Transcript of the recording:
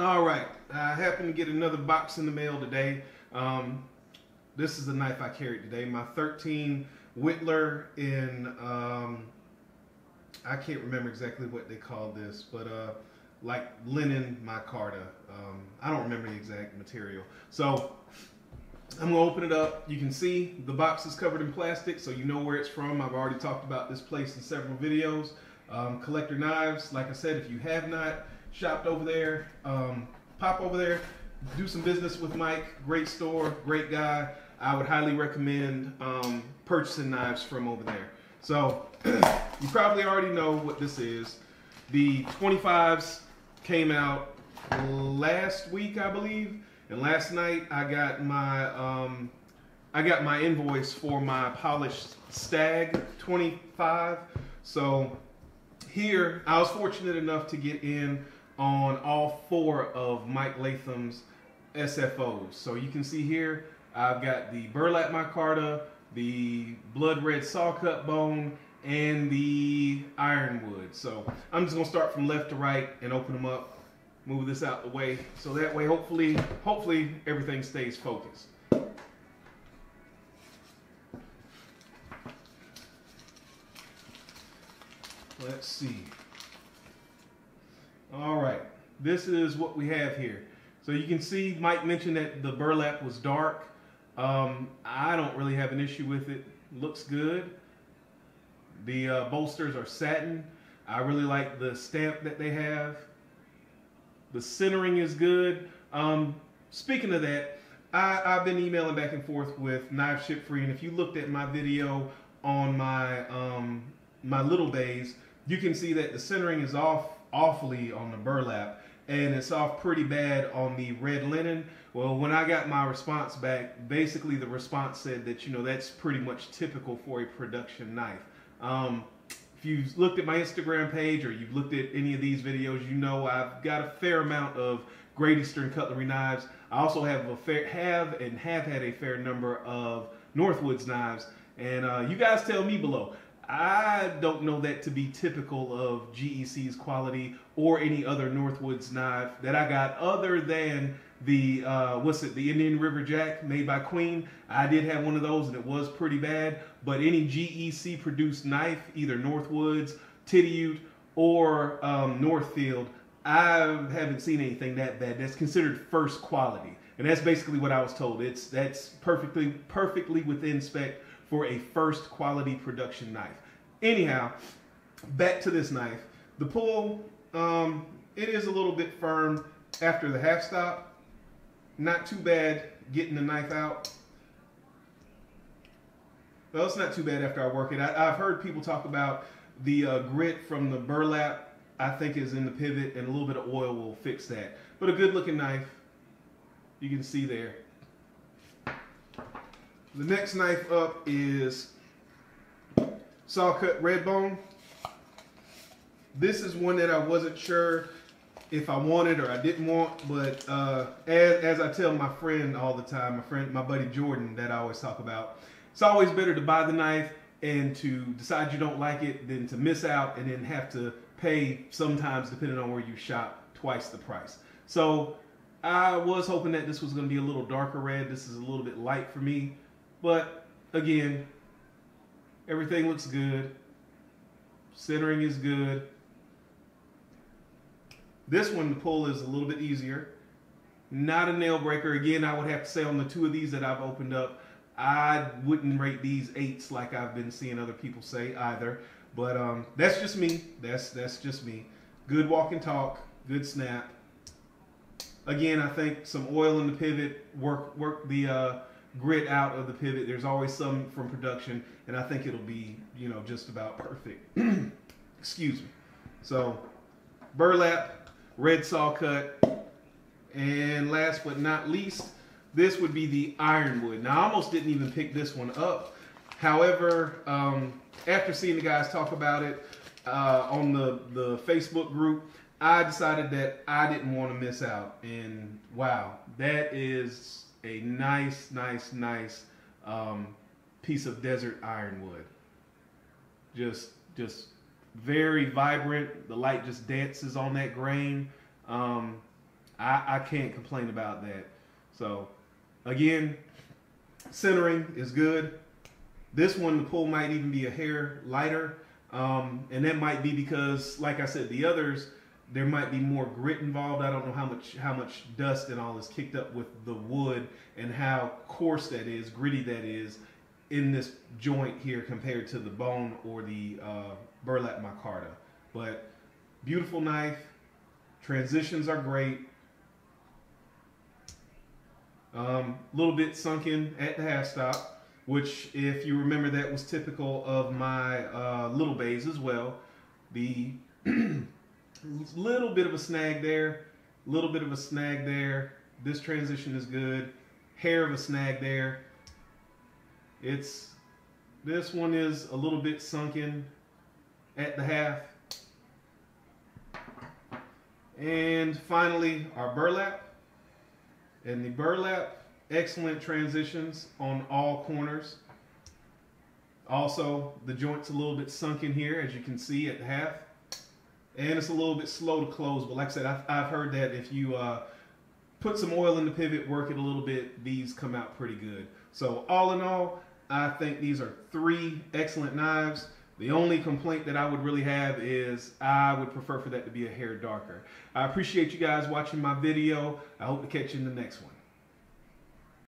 All right, I happened to get another box in the mail today. This is the knife I carried today. My 13 Whittler in, I can't remember exactly what they call this, but like linen micarta. I don't remember the exact material. So I'm gonna open it up. You can see the box is covered in plastic, so you know where it's from. I've already talked about this place in several videos. Collector Knives, like I said, if you have not shopped over there, pop over there, do some business with Mike. Great store, great guy. I would highly recommend purchasing knives from over there. So you probably already know what this is. The 25s came out last week, I believe, and last night I got my invoice for my polished Stag 25. So here I was fortunate enough to get in on all 4 of Mike Latham's SFOs. So you can see here I've got the burlap micarta, the blood red saw cut bone, and the ironwood. So I'm just gonna start from left to right and open them up, move this out the way, so that way hopefully everything stays focused. Let's see. All right, this is what we have here. So you can see Mike mentioned that the burlap was dark. I don't really have an issue with it. Looks good. The bolsters are satin. I really like the stamp that they have. The centering is good. Speaking of that, I've been emailing back and forth with Knife Ship Free, and if you looked at my video on my my little days, you can see that the centering is awfully on the burlap, and it's off pretty bad on the red linen. Well, when I got my response back, basically the response said that, you know, that's pretty much typical for a production knife. If you've looked at my Instagram page or you've looked at any of these videos, you know I've got a fair amount of Great Eastern cutlery knives. I also have had a fair number of Northwoods knives, and you guys tell me below. I don't know that to be typical of GEC's quality or any other Northwoods knife that I got, other than the the Indian River Jack made by Queen. I did have one of those and it was pretty bad, but any GEC produced knife, either Northwoods, Tidiute, or Northfield, I haven't seen anything that bad. That's considered first quality, and that's basically what I was told. That's perfectly within spec for a first quality production knife. Anyhow, back to this knife. The pull, it is a little bit firm after the half stop. Not too bad getting the knife out. Well, it's not too bad after I work it. I've heard people talk about the grit from the burlap, I think, is in the pivot, and a little bit of oil will fix that. But a good looking knife, you can see there. The next knife up is saw cut red bone. This is one that I wasn't sure if I wanted or I didn't want, but as I tell my friend all the time, my buddy Jordan, that I always talk about, it's always better to buy the knife and to decide you don't like it than to miss out and then have to pay, sometimes depending on where you shop, twice the price. So I was hoping that this was going to be a little darker red. This is a little bit light for me, but again, everything looks good. Centering is good. This one, the pull is a little bit easier. Not a nail breaker. Again, I would have to say on the 2 of these that I've opened up, I wouldn't rate these 8s like I've been seeing other people say either. But that's just me. That's just me. Good walk and talk. Good snap. Again, I think some oil in the pivot, work the grit out of the pivot. There's always some from production, and I think it'll be, you know, just about perfect. Excuse me. So burlap, red saw cut, and last but not least, this would be the ironwood. Now, I almost didn't even pick this one up. However, after seeing the guys talk about it on the Facebook group, I decided that I didn't want to miss out. And wow, that is a nice piece of desert ironwood. Just very vibrant. The light just dances on that grain. I can't complain about that. So again, centering is good. This one, the pull might even be a hair lighter. And that might be because, like I said, the others, there might be more grit involved. I don't know how much dust and all is kicked up with the wood and how coarse that is, gritty that is in this joint here compared to the bone or the burlap micarta. But beautiful knife. Transitions are great. Little bit sunken at the half stop, which, if you remember, that was typical of my little bays as well. The little bit of a snag there, little bit of a snag there. This transition is good. Hair of a snag there. This one is a little bit sunken at the half. And finally, our burlap. And the burlap, excellent transitions on all corners. Also, the joint's a little bit sunken here, as you can see at the half. And it's a little bit slow to close, but like I said, I've heard that if you put some oil in the pivot, work it a little bit, these come out pretty good. So all in all, I think these are 3 excellent knives. The only complaint that I would really have is I would prefer for that to be a hair darker. I appreciate you guys watching my video. I hope to catch you in the next one.